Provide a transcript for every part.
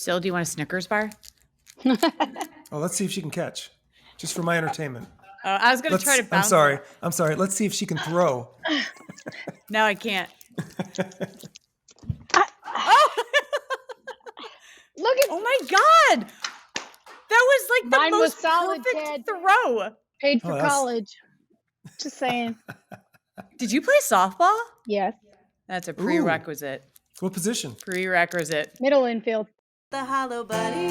Sil, do you want a Snickers bar? Oh, let's see if she can catch. Just for my entertainment. I was going to try to bounce. I'm sorry. Let's see if she can throw. No, I can't. Look at Oh my God. That was like the Mine was most solid, perfect Ted. throw. Paid for college. Just saying. Did you play softball? Yes. That's a prerequisite. What position? Prerequisite. Middle infield. The Hollow Bunny.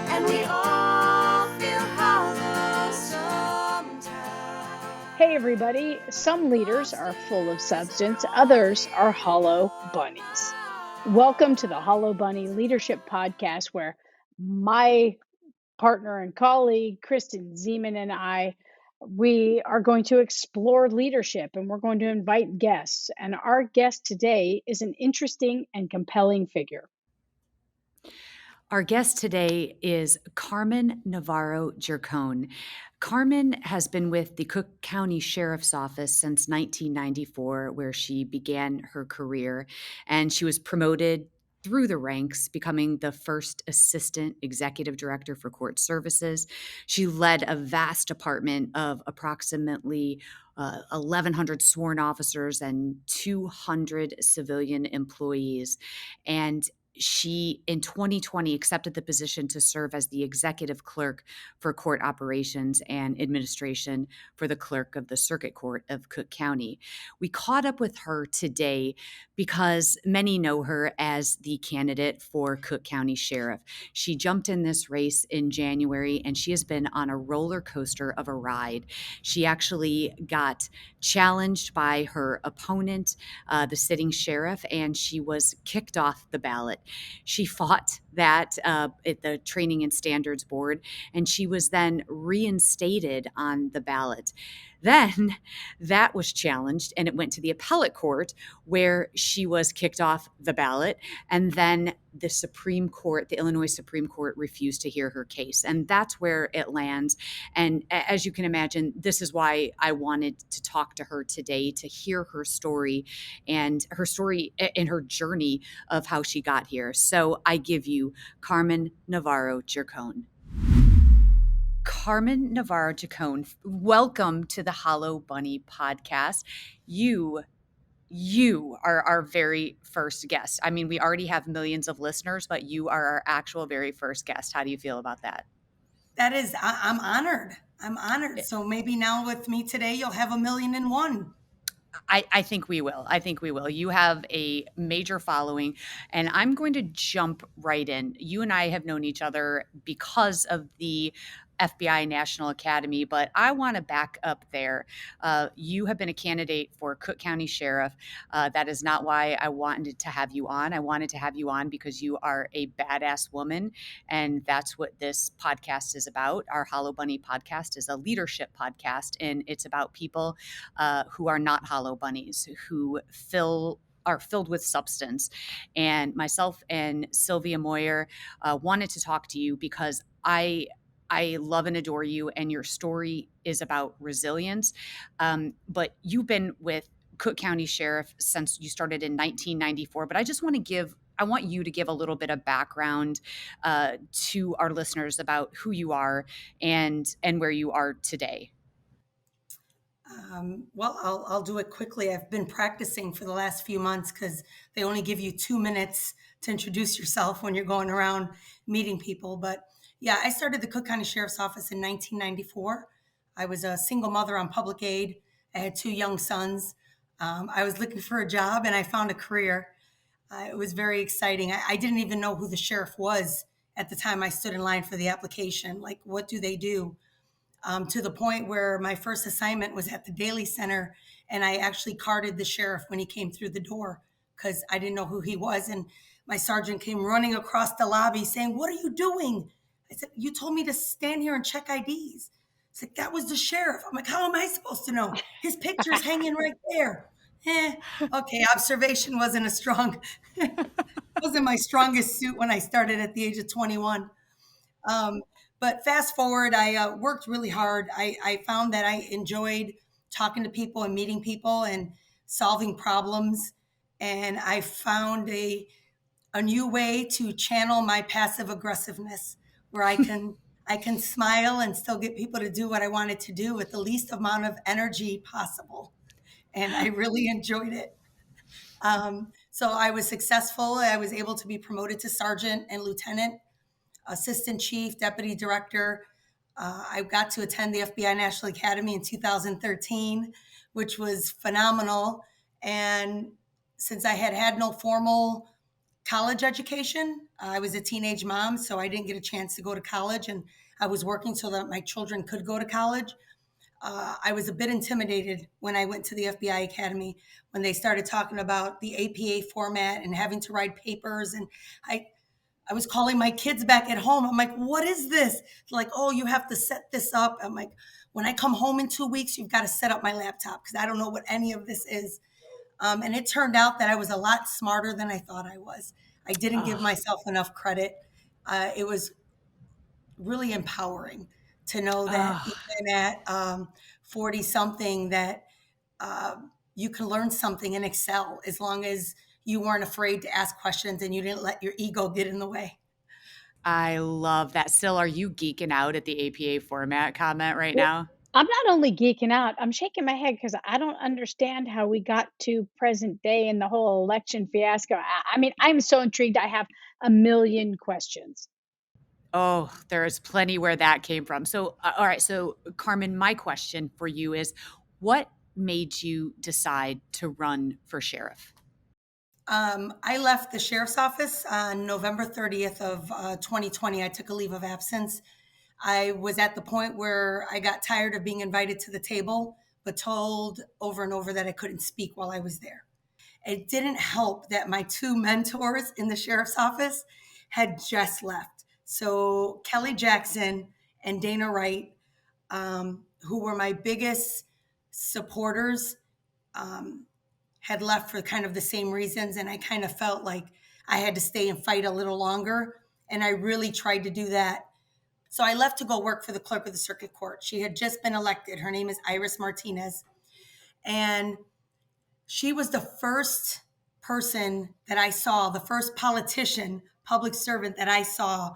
And we all feel hollow sometimes. Hey everybody, some leaders are full of substance, others are hollow bunnies. Welcome to the Hollow Bunny Leadership Podcast, where my partner and colleague, Kristen Zeman, and we are going to explore leadership, and we're going to invite guests. And our guest today is an interesting and compelling figure. Our guest today is Carmen Navarro Gercone. Carmen has been with the Cook County Sheriff's Office since 1994, where she began her career, and she was promoted through the ranks, becoming the first assistant executive director for court services. She led a vast department of approximately 1,100 sworn officers and 200 civilian employees. And she, in 2020, accepted the position to serve as the executive clerk for court operations and administration for the clerk of the Circuit Court of Cook County. We caught up with her today because many know her as the candidate for Cook County Sheriff. She jumped in this race in January, and she has been on a roller coaster of a ride. She actually got challenged by her opponent, the sitting sheriff, and she was kicked off the ballot. She fought that at the Training and Standards Board, and she was then reinstated on the ballot. Then that was challenged, and it went to the appellate court, where she was kicked off the ballot. And then the Supreme Court, the Illinois Supreme Court, refused to hear her case. And that's where it lands. And as you can imagine, this is why I wanted to talk to her today, to hear her story and her journey of how she got here. So I give you Carmen Navarro Gercone. Carmen Navarro Gercone, welcome to the Hollow Bunny podcast. You are our very first guest. I mean, we already have millions of listeners, but you are our actual very first guest. How do you feel about that? That is, I'm honored. I'm honored. So maybe now with me today, you'll have 1,000,001. I think we will. You have a major following, and I'm going to jump right in. You and I have known each other because of the FBI National Academy, but I want to back up there. You have been a candidate for Cook County Sheriff. That is not why I wanted to have you on. I wanted to have you on because you are a badass woman, and that's what this podcast is about. Our Hollow Bunny podcast is a leadership podcast, and it's about people who are not hollow bunnies, who are filled with substance. And myself and Sylvia Moyer wanted to talk to you because I love and adore you, and your story is about resilience. But you've been with Cook County Sheriff since you started in 1994. But I want you to give a little bit of background to our listeners about who you are and where you are today. Well, I'll do it quickly. I've been practicing for the last few months because they only give you 2 minutes to introduce yourself when you're going around meeting people. But yeah, I started the Cook County Sheriff's Office in 1994. I was a single mother on public aid. I had 2 young sons. I was looking for a job, and I found a career. It was very exciting. I didn't even know who the sheriff was at the time I stood in line for the application. Like, what do they do? To the point where my first assignment was at the Daily Center, and I actually carded the sheriff when he came through the door because I didn't know who he was. And my sergeant came running across the lobby saying, "What are you doing?" I said, "You told me to stand here and check IDs." He's like, "That was the sheriff." I'm like, "How am I supposed to know? His picture's hanging right there." Okay, observation wasn't wasn't my strongest suit when I started at the age of 21. But fast forward, I worked really hard. I found that I enjoyed talking to people and meeting people and solving problems. and I found a new way to channel my passive aggressiveness, where I can smile and still get people to do what I wanted to do with the least amount of energy possible. And I really enjoyed it. So I was successful. I was able to be promoted to sergeant and lieutenant, assistant chief, deputy director. I got to attend the FBI National Academy in 2013, which was phenomenal. And since I had no formal college education, I was a teenage mom, so I didn't get a chance to go to college, and I was working so that my children could go to college. I was a bit intimidated when I went to the FBI Academy, when they started talking about the APA format and having to write papers. And I was calling my kids back at home. I'm like, what is this? They're like, oh, you have to set this up. I'm like, when I come home in 2 weeks, you've got to set up my laptop because I don't know what any of this is. And it turned out that I was a lot smarter than I thought I was. I didn't give myself enough credit. It was really empowering to know that even at 40 something that you can learn something and excel as long as you weren't afraid to ask questions and you didn't let your ego get in the way. I love that. Sil, are you geeking out at the APA format comment right Well, now? I'm not only geeking out, I'm shaking my head because I don't understand how we got to present day and the whole election fiasco. I mean, I'm so intrigued. I have a million questions. Oh, there is plenty where that came from. So, all right. So, Carmen, my question for you is, what made you decide to run for sheriff? I left the sheriff's office on November 30th of 2020. I took a leave of absence. I was at the point where I got tired of being invited to the table, but told over and over that I couldn't speak while I was there. It didn't help that my two mentors in the sheriff's office had just left. So Kelly Jackson and Dana Wright, who were my biggest supporters, had left for kind of the same reasons. And I kind of felt like I had to stay and fight a little longer. And I really tried to do that. So I left to go work for the clerk of the circuit court. She had just been elected. Her name is Iris Martinez. And she was the first person that I saw, the first politician, public servant that I saw,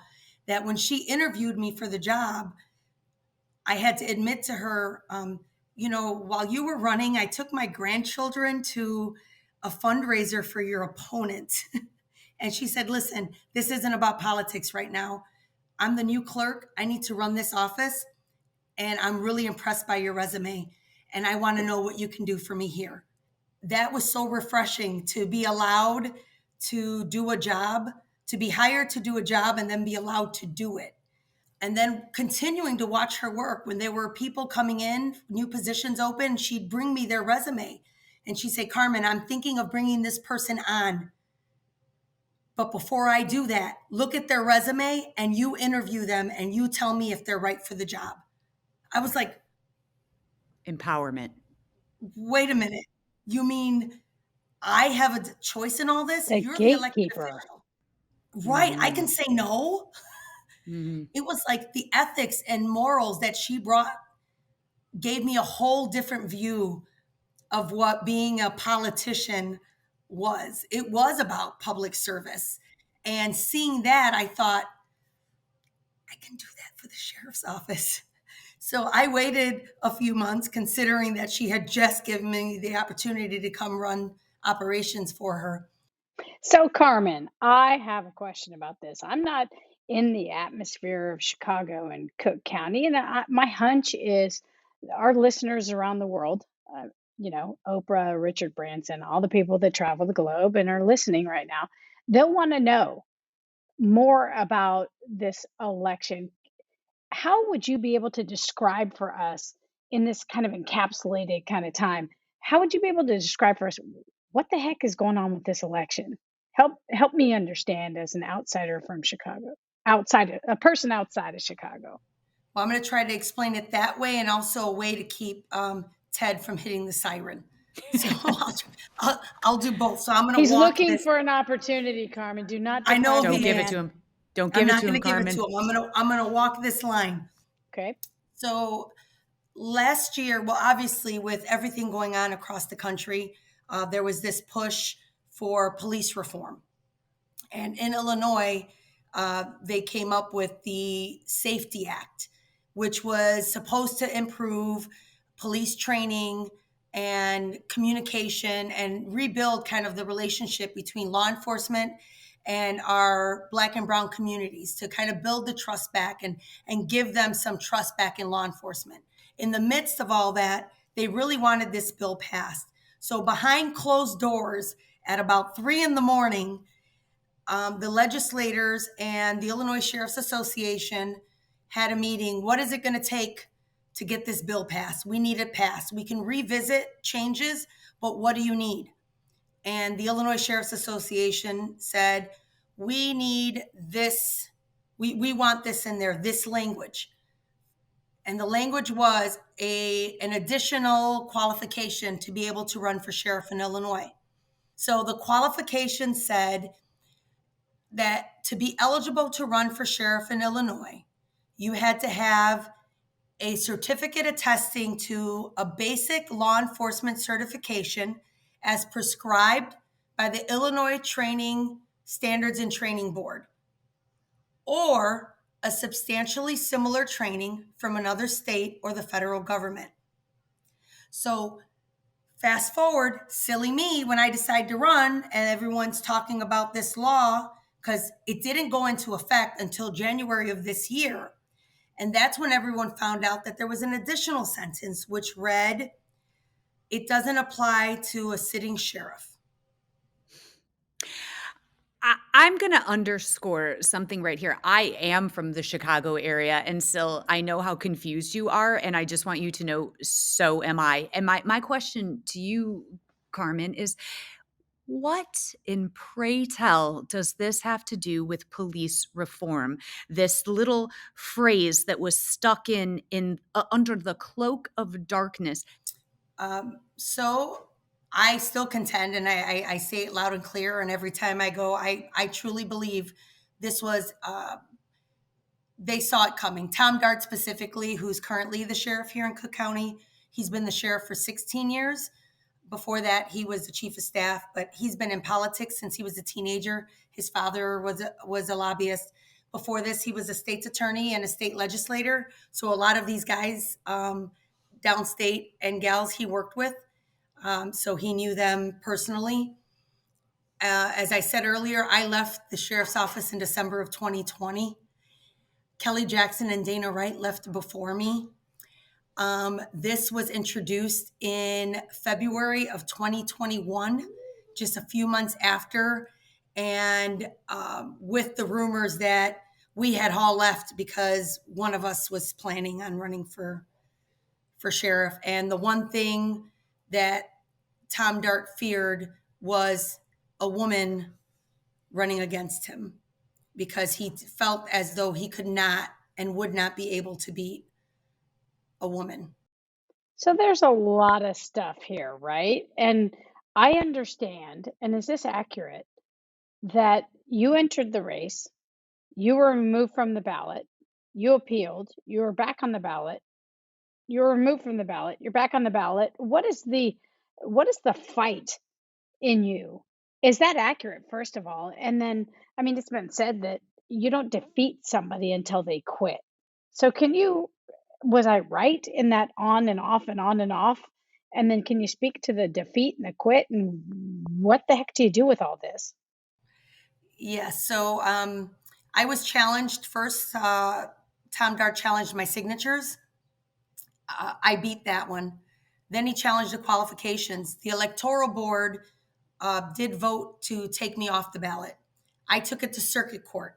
that when she interviewed me for the job, I had to admit to her, while you were running, I took my grandchildren to a fundraiser for your opponent. And she said, listen, this isn't about politics right now. I'm the new clerk. I need to run this office. And I'm really impressed by your resume. And I want to know what you can do for me here. That was so refreshing to be allowed to do a job, to be hired to do a job and then be allowed to do it. And then continuing to watch her work. When there were people coming in, new positions open, she'd bring me their resume. And she'd say, Carmen, I'm thinking of bringing this person on. But before I do that, look at their resume and you interview them and you tell me if they're right for the job. I was like, Empowerment. wait a minute. You mean I have a choice in all this? The You're the elected gatekeeper. official. Right. I can say no. Mm-hmm. It was like the ethics and morals that she brought gave me a whole different view of what being a politician was. It was about public service. And seeing that, I thought, I can do that for the sheriff's office. So I waited a few months, considering that she had just given me the opportunity to come run operations for her. So, Carmen, I have a question about this. I'm not in the atmosphere of Chicago and Cook County, and my hunch is our listeners around the world, Oprah, Richard Branson, all the people that travel the globe and are listening right now, they'll want to know more about this election. How would you be able to describe for us in this kind of encapsulated kind of time? How would you be able to describe for us what the heck is going on with this election? Help me understand as an outsider from Chicago, a person outside of Chicago. Well, I'm going to try to explain it that way, and also a way to keep Ted from hitting the siren. So I'll do both. So I'm going to He's walk looking this. for an opportunity, Carmen. Do not. I know Don't he give it is. to him. Don't I'm give it not to going him, to give it Carmen. to him. I'm going to walk this line. Okay. So last year, well, obviously with everything going on across the country, there was this push for police reform. And in Illinois, they came up with the Safety Act, which was supposed to improve police training and communication and rebuild kind of the relationship between law enforcement and our Black and brown communities to kind of build the trust back and give them some trust back in law enforcement. In the midst of all that, they really wanted this bill passed. So behind closed doors at about 3 a.m, the legislators and the Illinois Sheriff's Association had a meeting. What is it going to take to get this bill passed? We need it passed. We can revisit changes, but what do you need? And the Illinois Sheriff's Association said, we need this. We want this in there, this language. And the language was an additional qualification to be able to run for sheriff in Illinois. So the qualification said that to be eligible to run for sheriff in Illinois, you had to have a certificate attesting to a basic law enforcement certification as prescribed by the Illinois Training Standards and Training Board, or a substantially similar training from another state or the federal government. So fast forward, silly me, when I decide to run and everyone's talking about this law, because it didn't go into effect until January of this year. And that's when everyone found out that there was an additional sentence which read, it doesn't apply to a sitting sheriff. I'm going to underscore something right here. I am from the Chicago area, and so I know how confused you are, and I just want you to know, so am I. And my question to you, Carmen, is what in pray tell does this have to do with police reform? This little phrase that was stuck in under the cloak of darkness. So I still contend, and I say it loud and clear, and every time I go, I truly believe this was, they saw it coming. Tom Dart specifically, who's currently the sheriff here in Cook County, he's been the sheriff for 16 years. Before that, he was the chief of staff, but he's been in politics since he was a teenager. His father was a lobbyist. Before this, he was a state's attorney and a state legislator. So a lot of these guys downstate and gals he worked with, so he knew them personally. As I said earlier, I left the sheriff's office in December of 2020. Kelly Jackson and Dana Wright left before me. This was introduced in February of 2021, just a few months after, and with the rumors that we had all left because one of us was planning on running for sheriff. And the one thing that Tom Dart feared was a woman running against him, because he felt as though he could not and would not be able to beat a woman. So there's a lot of stuff here, right? And I understand, and is this accurate, that you entered the race, you were removed from the ballot, you appealed, you were back on the ballot, you were removed from the ballot, you're back on the ballot. What is the fight in you? Is that accurate, first of all? And then, I mean, it's been said that you don't defeat somebody until they quit. So was I right in that on and off and on and off? And then can you speak to the defeat and the quit, and what the heck do you do with all this? Yeah, so I was challenged first. Tom Dart challenged my signatures. I beat that one. Then he challenged the qualifications. The electoral board did vote to take me off the ballot. I took it to circuit court.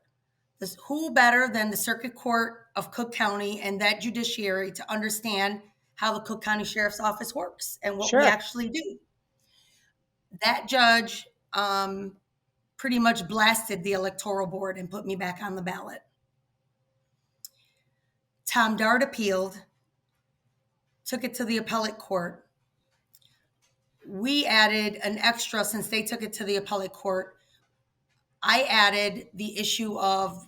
Who better than the circuit court of Cook County and that judiciary to understand how the Cook County Sheriff's Office works and what we actually do? That judge pretty much blasted the electoral board and put me back on the ballot. Tom Dart appealed, took it to the appellate court. We added an extra, since they took it to the appellate court, I added the issue of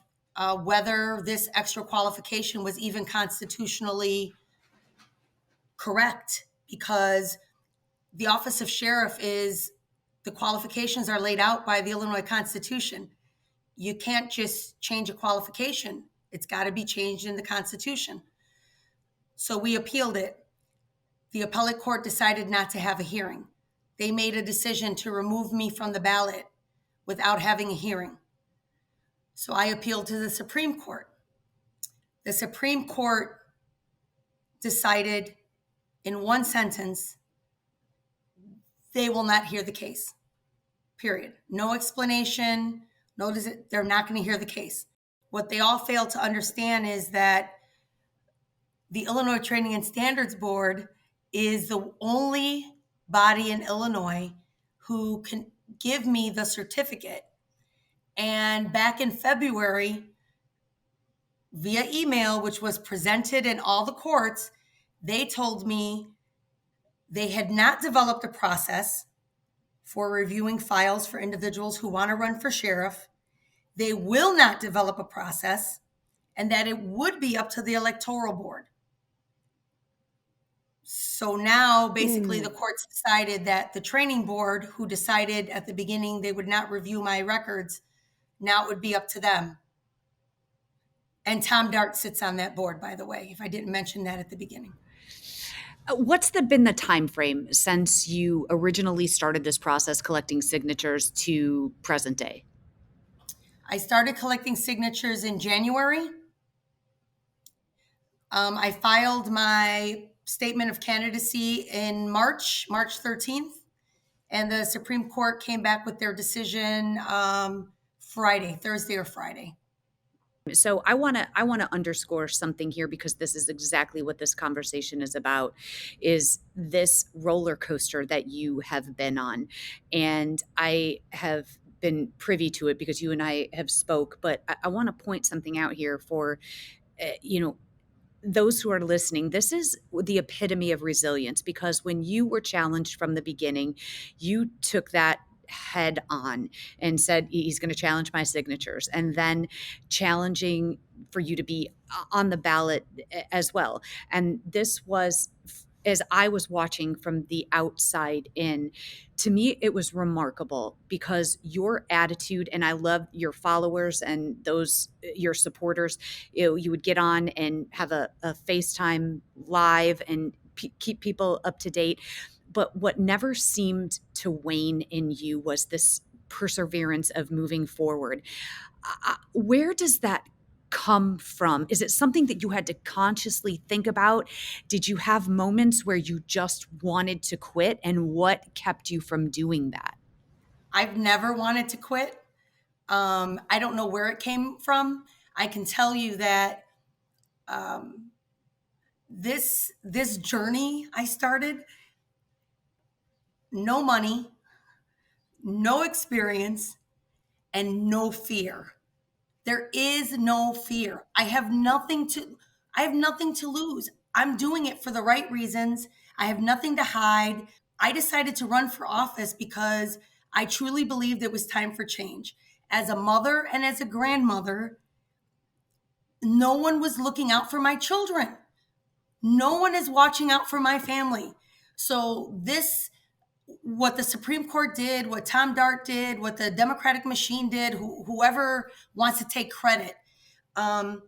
whether this extra qualification was even constitutionally correct, because the office of sheriff is the qualifications are laid out by the Illinois Constitution. You can't just change a qualification. It's got to be changed in the Constitution. So we appealed it. The appellate court decided not to have a hearing. They made a decision to remove me from the ballot without having a hearing. So I appealed to the Supreme Court. The Supreme Court decided in one sentence, they will not hear the case, period. No explanation, they're not going to hear the case. What they all fail to understand is that the Illinois Training and Standards Board is the only body in Illinois who can give me the certificate. And back in February, via email, which was presented in all the courts, they told me they had not developed a process for reviewing files for individuals who want to run for sheriff. They will not develop a process, and that it would be up to the electoral board. So now basically the courts decided that the training board, who decided at the beginning they would not review my records, now it would be up to them. And Tom Dart sits on that board, by the way, if I didn't mention that at the beginning. What's been the time frame since you originally started this process collecting signatures to present day? I started collecting signatures in January. I filed my statement of candidacy in March 13th, and the Supreme Court came back with their decision Thursday or Friday. So I want to underscore something here, because this is exactly what this conversation is about, is this roller coaster that you have been on. And I have been privy to it because you and I have spoke, but I want to point something out here for, those who are listening. This is the epitome of resilience, because when you were challenged from the beginning, you took that head on and said, he's going to challenge my signatures, and then challenging for you to be on the ballot as well. And this was, as I was watching from the outside in, to me, it was remarkable, because your attitude, and I love your followers and those, your supporters, you would get on and have a FaceTime live and keep people up to date. But what never seemed to wane in you was this perseverance of moving forward. Where does that come from? Is it something that you had to consciously think about? Did you have moments where you just wanted to quit? And what kept you from doing that? I've never wanted to quit. I don't know where it came from. I can tell you that this journey I started, no money, no experience, and no fear. There is no fear. I have nothing to lose. I'm doing it for the right reasons. I have nothing to hide. I decided to run for office because I truly believed it was time for change. As a mother and as a grandmother, no one was looking out for my children. No one is watching out for my family. So what the Supreme Court did, what Tom Dart did, what the Democratic machine did, whoever wants to take credit, they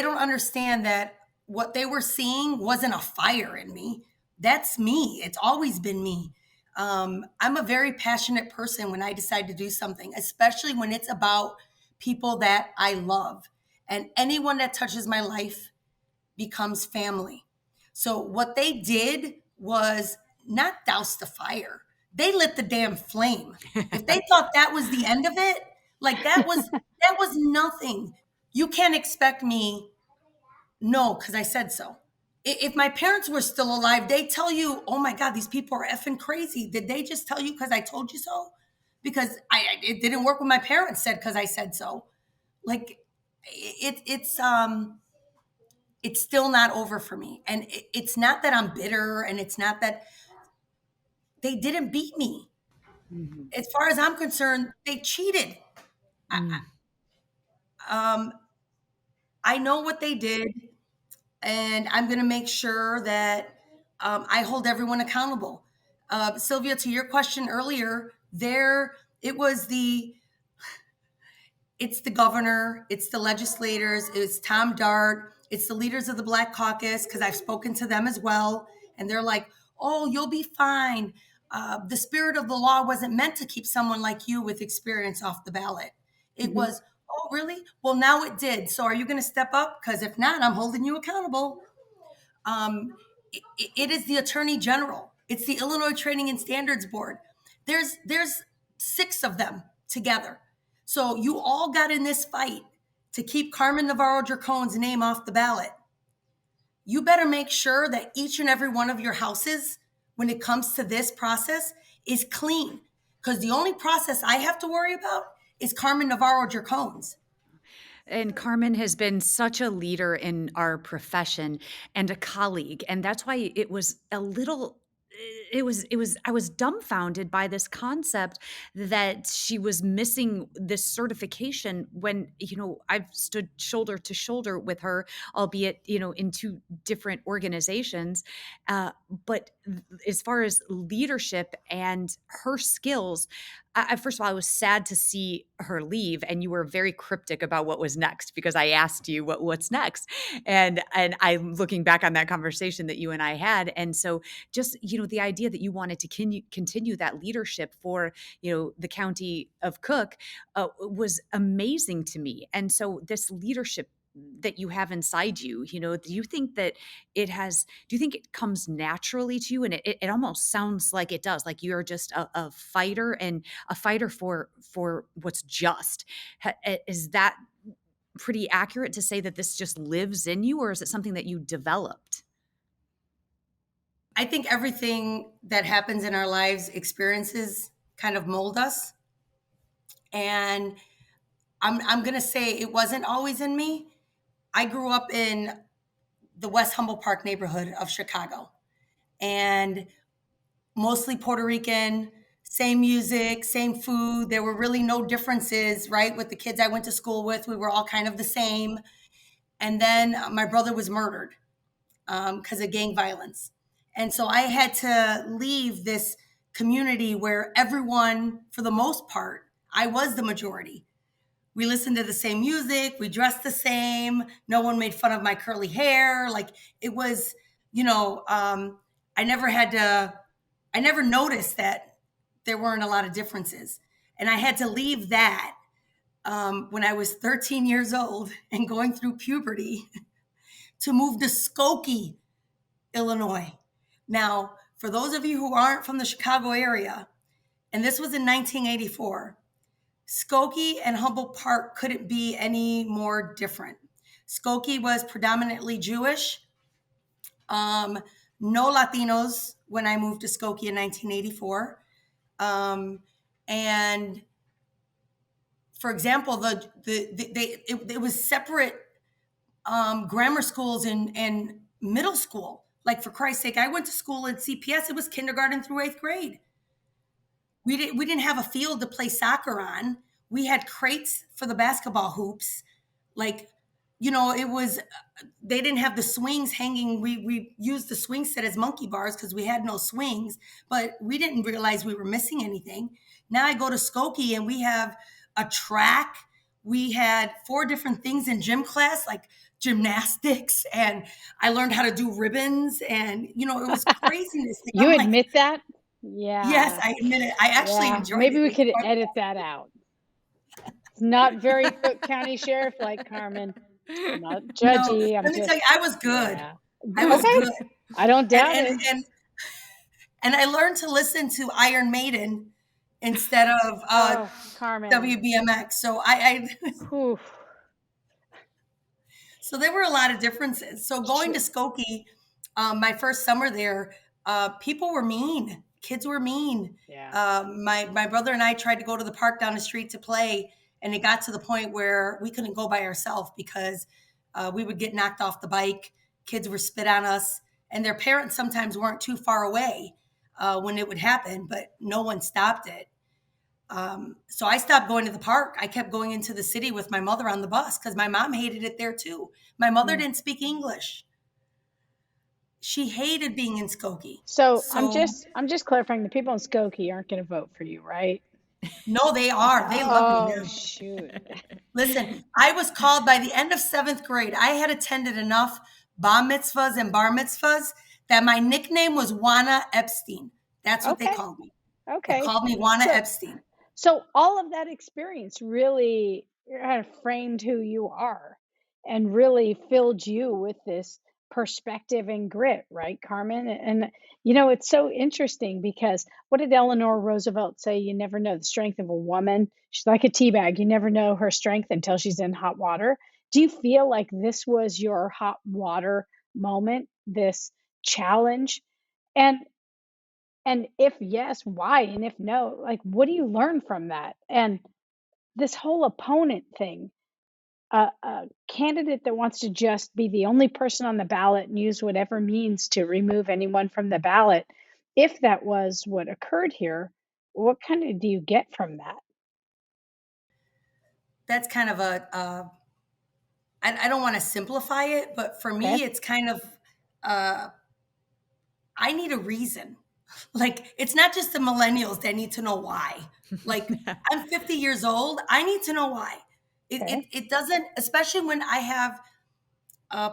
don't understand that what they were seeing wasn't a fire in me. That's me. It's always been me. I'm a very passionate person when I decide to do something, especially when it's about people that I love. And anyone that touches my life becomes family. So what they did was not douse the fire. They lit the damn flame. If they thought that was the end of it, like that was nothing. You can't expect me, no, because I said so. If my parents were still alive, they tell you, oh my God, these people are effing crazy. Did they just tell you because I told you so? Because it didn't work when my parents said because I said so. Like it's still not over for me. And it's not that I'm bitter, and it's not that they didn't beat me. Mm-hmm. As far as I'm concerned, they cheated. I know what they did, and I'm going to make sure that I hold everyone accountable. Sylvia, to your question earlier, it's the governor, it's the legislators, it's Tom Dart, it's the leaders of the Black Caucus, because I've spoken to them as well. And they're like, oh, you'll be fine. The spirit of the law wasn't meant to keep someone like you with experience off the ballot. It was, oh, really? Well, now it did. So are you going to step up? Because if not, I'm holding you accountable. It is the Attorney General. It's the Illinois Training and Standards Board. There's 6 of them together. So you all got in this fight to keep Carmen Navarro Gercone's name off the ballot. You better make sure that each and every one of your houses, when it comes to this process, is clean. Because the only process I have to worry about is Carmen Navarro Gercone's. And Carmen has been such a leader in our profession and a colleague. And that's why it was a little I was dumbfounded by this concept that she was missing this certification when, I've stood shoulder to shoulder with her, albeit, in 2 different organizations. But as far as leadership and her skills, first of all, I was sad to see her leave, and you were very cryptic about what was next because I asked you what's next, and I'm looking back on that conversation that you and I had, and so just the idea that you wanted to continue that leadership for the county of Cook was amazing to me, and so this leadership that you have inside you, do you think that do you think it comes naturally to you? And it almost sounds like it does, like you're just a fighter and a fighter for what's just. Is that pretty accurate to say that this just lives in you, or is it something that you developed? I think everything that happens in our lives, experiences kind of mold us. And I'm going to say it wasn't always in me. I grew up in the West Humboldt Park neighborhood of Chicago, and mostly Puerto Rican, same music, same food. There were really no differences, right? With the kids I went to school with, we were all kind of the same. And then my brother was murdered because of gang violence. And so I had to leave this community where everyone, for the most part, I was the majority. We listened to the same music. We dressed the same. No one made fun of my curly hair. Like it was, I never noticed that there weren't a lot of differences. And I had to leave that when I was 13 years old and going through puberty to move to Skokie, Illinois. Now, for those of you who aren't from the Chicago area, and this was in 1984, Skokie and Humboldt Park couldn't be any more different. Skokie was predominantly Jewish. No Latinos when I moved to Skokie in 1984. And for example, it was separate grammar schools and middle school. Like for Christ's sake, I went to school at CPS. It was kindergarten through 8th grade. We didn't have a field to play soccer on. We had crates for the basketball hoops. Like, it was, they didn't have the swings hanging. We used the swing set as monkey bars because we had no swings, but we didn't realize we were missing anything. Now I go to Skokie and we have a track. We had 4 different things in gym class, like gymnastics, and I learned how to do ribbons, and it was craziness. You I'm admit that? Yeah. Yes, I admit it. I actually enjoyed Maybe it. we could edit that out. It's not very Cook County Sheriff like Carmen. I'm not judgy. Let me tell you, I was good. Yeah. I was Okay. good. I don't doubt it. And I learned to listen to Iron Maiden instead of Carmen. WBMX. So so there were a lot of differences. So going to Skokie, my first summer there, people were mean. Kids were mean. Yeah. My brother and I tried to go to the park down the street to play, and it got to the point where we couldn't go by ourselves because we would get knocked off the bike. Kids were spit on us, and their parents sometimes weren't too far away when it would happen, but no one stopped it. So I stopped going to the park. I kept going into the city with my mother on the bus because my mom hated it there too. My mother didn't speak English. She hated being in Skokie. So I'm So just clarifying, the people in Skokie aren't going to vote for you, right? no, they are. They love me Oh, now. shoot. Listen, I was called by the end of 7th grade. I had attended enough bar mitzvahs and bar mitzvahs that my nickname was Juana Epstein. That's what they Okay. called me. They Okay. called me Juana So, Epstein. so all of that experience really kind of framed who you are and really filled you with this perspective and grit, right, Carmen? And it's so interesting because what did Eleanor Roosevelt say? You never know the strength of a woman. She's like a tea bag. You never know her strength until she's in hot water. Do you feel like this was your hot water moment, this challenge? And and if yes, why? And if no, like, what do you learn from that? And this whole opponent thing, a candidate that wants to just be the only person on the ballot and use whatever means to remove anyone from the ballot, if that was what occurred here, what kind of do you get from that? That's kind of I don't want to simplify it, but for Okay. me, it's kind of, I need a reason. Like, it's not just the millennials that need to know why. Like, I'm 50 years old. I need to know why. Okay. It doesn't, especially when I have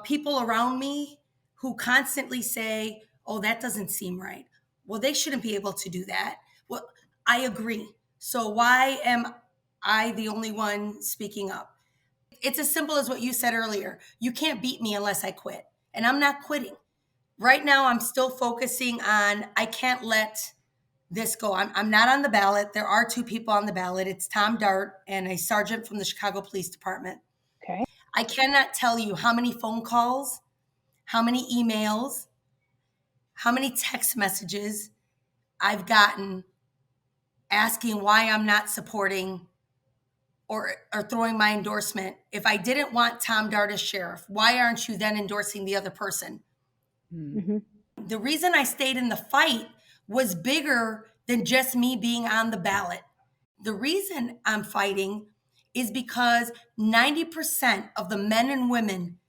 people around me who constantly say, oh, that doesn't seem right. Well, they shouldn't be able to do that. Well, I agree. So why am I the only one speaking up? It's as simple as what you said earlier. You can't beat me unless I quit. And I'm not quitting. Right now, I'm still focusing on, I can't let this go. I'm not on the ballot. There are 2 people on the ballot. It's Tom Dart and a sergeant from the Chicago Police Department. Okay. I cannot tell you how many phone calls, how many emails, how many text messages I've gotten asking why I'm not supporting or throwing my endorsement. If I didn't want Tom Dart as sheriff, why aren't you then endorsing the other person? Hmm. The reason I stayed in the fight was bigger than just me being on the ballot. The reason I'm fighting is because 90% of the men and women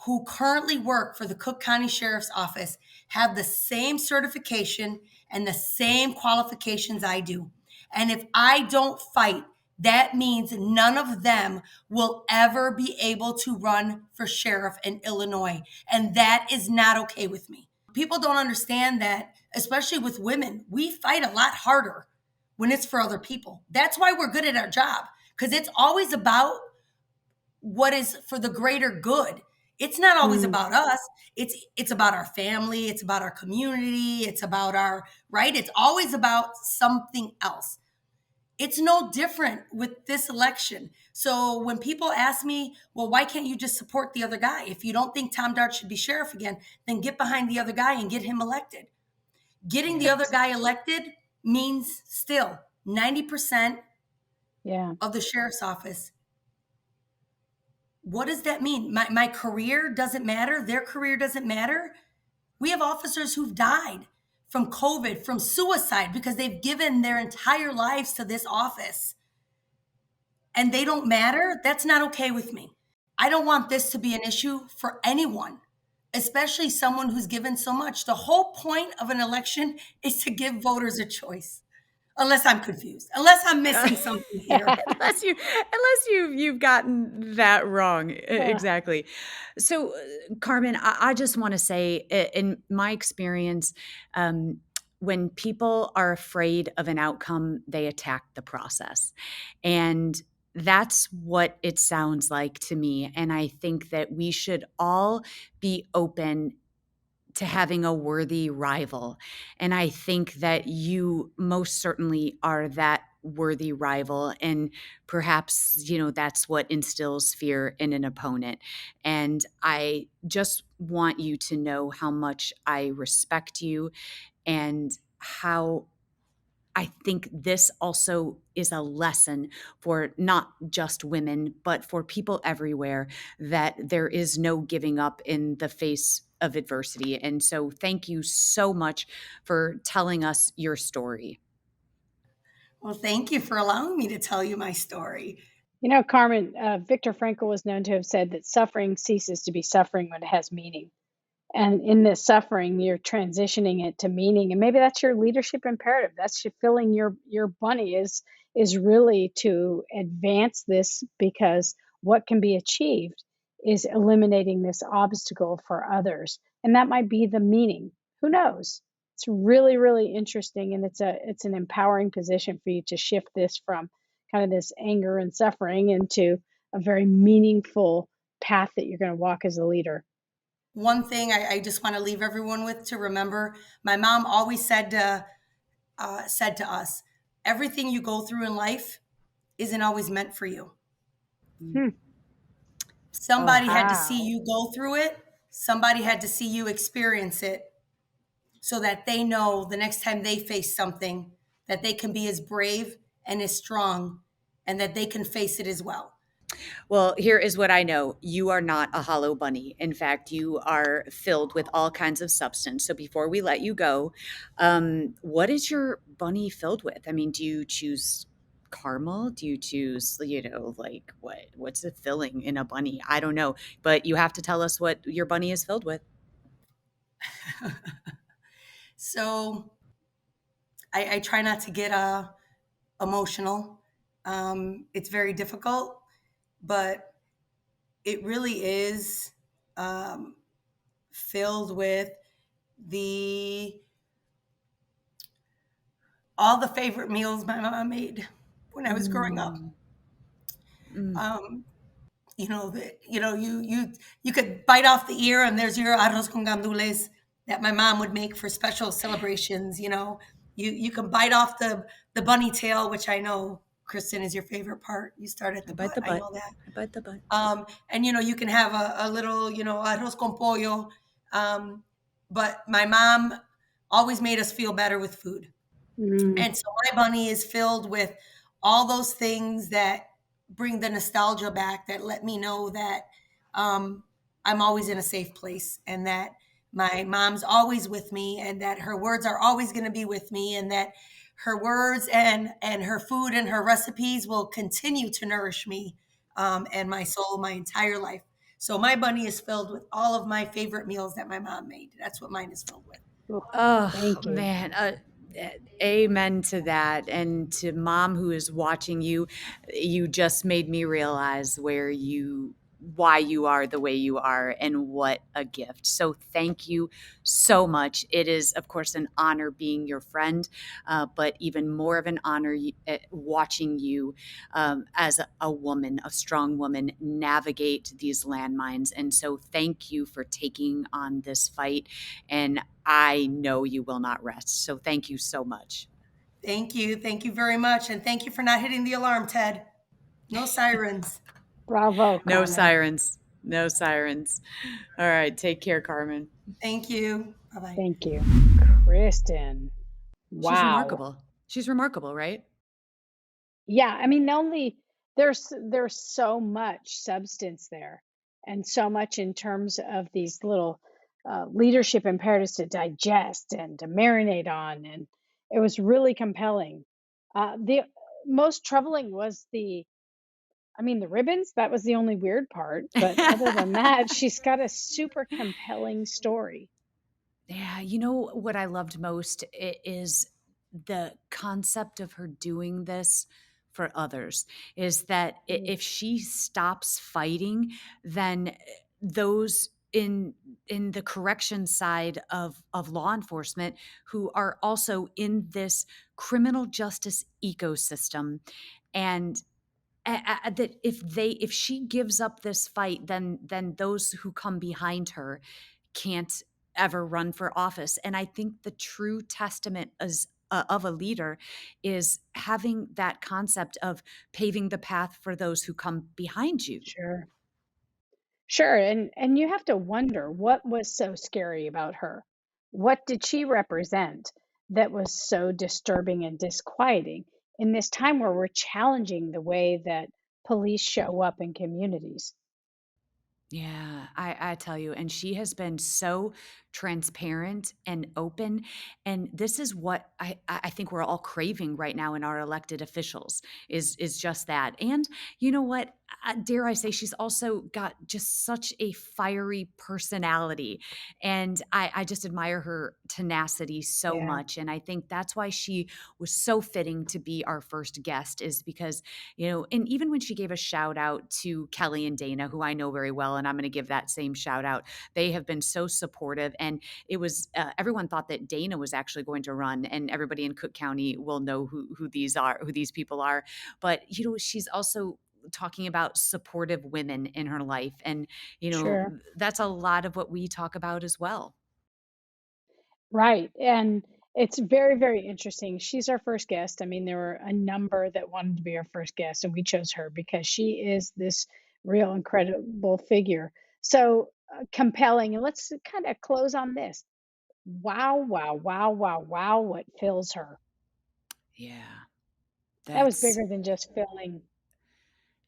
who currently work for the Cook County Sheriff's Office have the same certification and the same qualifications I do. And if I don't fight, that means none of them will ever be able to run for sheriff in Illinois. And that is not okay with me. People don't understand that, especially with women, we fight a lot harder when it's for other people. That's why we're good at our job, because it's always about what is for the greater good. It's not always Mm. about us. It's about our family, it's about our community, it's about our right. It's always about something else. It's no different with this election. So when people ask me, well, why can't you just support the other guy? If you don't think Tom Dart should be sheriff again, then get behind the other guy and get him elected. Getting the other Yes. guy elected means still 90% Yeah. of the sheriff's office. What does that mean? My career doesn't matter. Their career doesn't matter. We have officers who've died from COVID, from suicide, because they've given their entire lives to this office and they don't matter. That's not okay with me. I don't want this to be an issue for anyone, especially someone who's given so much. The whole point of an election is to give voters a choice. Unless I'm confused, unless I'm missing something here. Unless you've gotten that wrong. Exactly. So, Carmen, I just want to say, in my experience, when people are afraid of an outcome, they attack the process. And that's what it sounds like to me. And I think that we should all be open to having a worthy rival. And I think that you most certainly are that worthy rival. And perhaps, that's what instills fear in an opponent. And I just want you to know how much I respect you and how I think this also is a lesson for not just women, but for people everywhere, that there is no giving up in the face of adversity. And so, thank you so much for telling us your story. Well, thank you for allowing me to tell you my story. Carmen, Viktor Frankl was known to have said that suffering ceases to be suffering when it has meaning. And in this suffering, you're transitioning it to meaning, and maybe that's your leadership imperative. That's your filling your bunny is really to advance this, because what can be achieved is eliminating this obstacle for others, and that might be the meaning. Who knows? It's really, really interesting, and it's an empowering position for you to shift this from kind of this anger and suffering into a very meaningful path that you're going to walk as a leader. One thing I just want to leave everyone with to remember, my mom always said to us, everything you go through in life isn't always meant for you. Hmm. Oh, Somebody had to see Wow. you go through it. Somebody had to see you experience it so that they know the next time they face something that they can be as brave and as strong and that they can face it as well. well, here is what I know. You are not a hollow bunny. In fact, you are filled with all kinds of substance. So before we let you go, what is your bunny filled with? I mean, do you choose caramel? Do you choose, like what's the filling in a bunny? I don't know, but you have to tell us what your bunny is filled with. So I try not to get emotional. It's very difficult, but it really is um, filled with the all the favorite meals my mama made when I was growing up. Mm, mm. Um, you could bite off the ear and there's your arroz con gandules that my mom would make for special celebrations. You can bite off the bunny tail, which I know, Kristen, is your favorite part. You start at I the bite butt. the I butt. know that. I bite the butt. And you can have a little, arroz con pollo. Um, but my mom always made us feel better with food. Mm, And so my bunny is filled with all those things that bring the nostalgia back, that let me know that um, I'm always in a safe place, and that my mom's always with me, and that her words are always going to be with me, and that her words and her food and her recipes will continue to nourish me and my soul my entire life. So my bunny is filled with all of my favorite meals that my mom made. That's what mine is filled with. oh, Oh, thank you. man. Amen to that. And to mom who is watching you, you just made me realize why you are the way you are and what a gift. So thank you so much. It is, of course, an honor being your friend, but even more of an honor watching you as a woman, a strong woman, navigate these landmines. And so thank you for taking on this fight. And I know you will not rest. So thank you so much. Thank you. Thank you very much. And thank you for not hitting the alarm, Ted. No sirens. Bravo, No Carmen. sirens. No sirens. All right. Take care, Carmen. Thank you. Bye bye. Thank you. Kristen. She's Wow. remarkable. She's remarkable, right? Yeah, I mean, there's so much substance there, and so much in terms of these little leadership imperatives to digest and to marinate on, and it was really compelling. The most troubling was the ribbons. That was the only weird part, but other than that, she's got a super compelling story. Yeah, you know what I loved most is the concept of her doing this for others, is that Mm, if she stops fighting, then those in the correction side of law enforcement who are also in this criminal justice ecosystem, and that if she gives up this fight, then those who come behind her can't ever run for office. And I think the true testament of a leader is having that concept of paving the path for those who come behind you. sure. Sure, and you have to wonder what was so scary about her. What did she represent that was so disturbing and disquieting in this time where we're challenging the way that police show up in communities? Yeah, I tell you, and she has been so transparent, and open. And this is what I think we're all craving right now in our elected officials is just that. And you know what? Dare I say, she's also got just such a fiery personality. And I just admire her tenacity so Yeah, much. And I think that's why she was so fitting to be our first guest, is because, and even when she gave a shout out to Kelly and Dana, who I know very well, and I'm going to give that same shout out, they have been so supportive. And it was, everyone thought that Dana was actually going to run, and everybody in Cook County will know who these people are. But, she's also talking about supportive women in her life. And, sure. that's a lot of what we talk about as well. Right. And it's very, very interesting. She's our first guest. I mean, there were a number that wanted to be our first guest, and we chose her because she is this real incredible figure. So compelling. And let's kind of close on this. Wow, wow, wow, wow, wow, what fills her. Yeah. That was That's bigger than just filling.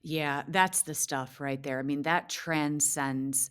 Yeah, that's the stuff right there. I mean, that transcends,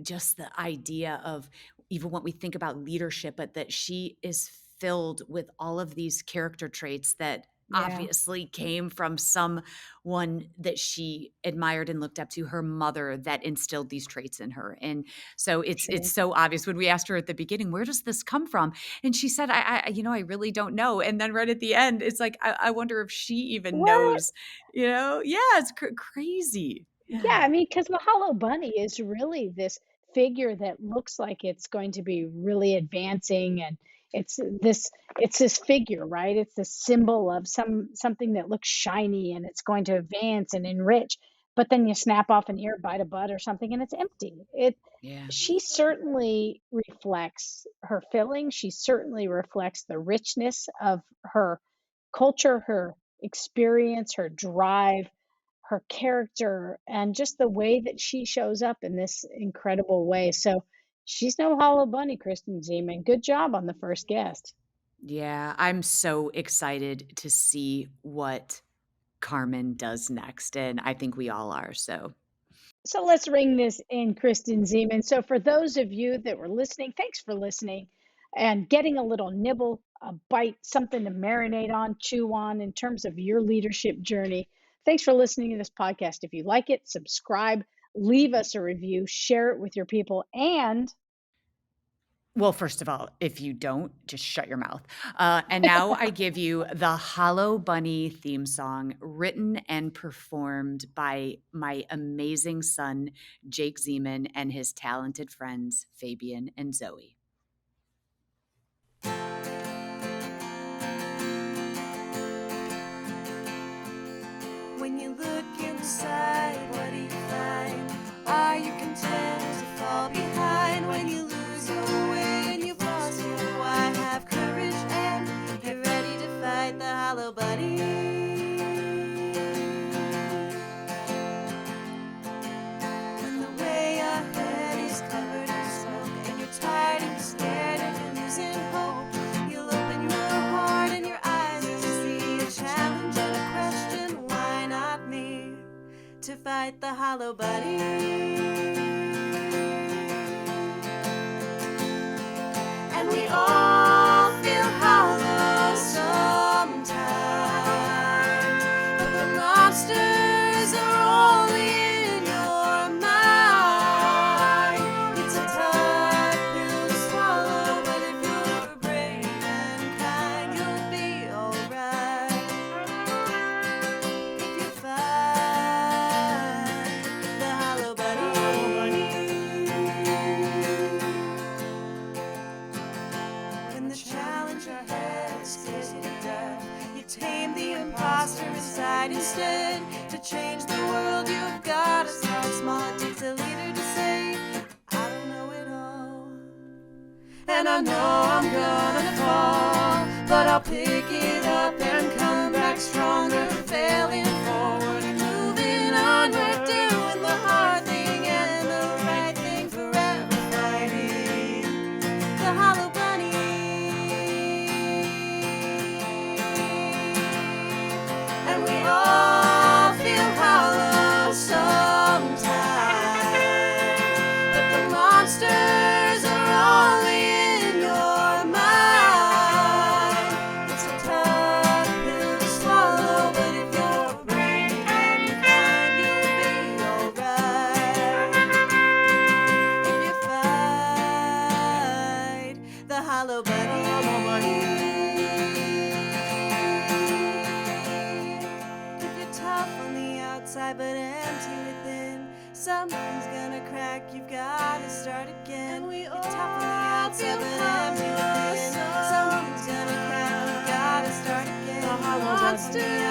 just the idea of even when we think about leadership, but that she is filled with all of these character traits that Yeah, obviously came from someone that she admired and looked up to, her mother that instilled these traits in her. And so it's sure. so obvious when we asked her at the beginning, where does this come from? And she said, I really don't know. And then right at the end, it's like, I wonder if she even What? knows. Yeah, it's crazy. Yeah, Yeah. I mean, because the Hollow Bunny is really this figure that looks like it's going to be really advancing, and it's this it's this figure, right? It's the symbol of something that looks shiny and it's going to advance and enrich. But then you snap off an ear, bite a butt or something, and it's empty. It Yeah. She certainly reflects her feelings. She certainly reflects the richness of her culture, her experience, her drive, her character, and just the way that she shows up in this incredible way. So she's no hollow bunny, Kristen Zeman. Good job on the first guest. Yeah, I'm so excited to see what Carmen does next, and I think we all are, so So let's ring this in, Kristen Zeman. So for those of you that were listening, thanks for listening and getting a little nibble, a bite, something to marinate on, chew on in terms of your leadership journey. Thanks for listening to this podcast. If you like it, subscribe, leave us a review, share it with your people, and well, first of all, if you don't, just shut your mouth. And now I give you the Hollow Bunny theme song, written and performed by my amazing son, Jake Zeman, and his talented friends, Fabian and Zoe. When you look inside, what do you find? Are you content to fall behind? When you lose your way and you've lost your why, have courage and get ready to fight the hollow bunny. When the way ahead is covered in smoke and you're tired and you're scared and you're losing hope, you'll open your heart and your eyes to see a challenge and a question. Why not me? To fight the hollow bunny. And we all feel hollow sometimes, but the monsters are only in your mind. It's a tough pill to swallow, but if you're brave and kind, you'll be alright. If you fight the hollow bunny. When the challenge ahead scares you to death, you tame the imposter inside instead. To change the world, you've got to start small. It takes a leader to say, I don't know it all. And I know I'm gonna fall, but I'll pick it up and come back stronger. Failing forward and moving onward, doing the hard thing and the right thing, forever fighting the hollow bunny. And we all feel hollow sometimes, but the monsters are all gonna crack, you've gotta start again. You're tough on the outside, but empty within. Someone's gonna crack, you've gotta start again. The hollow monster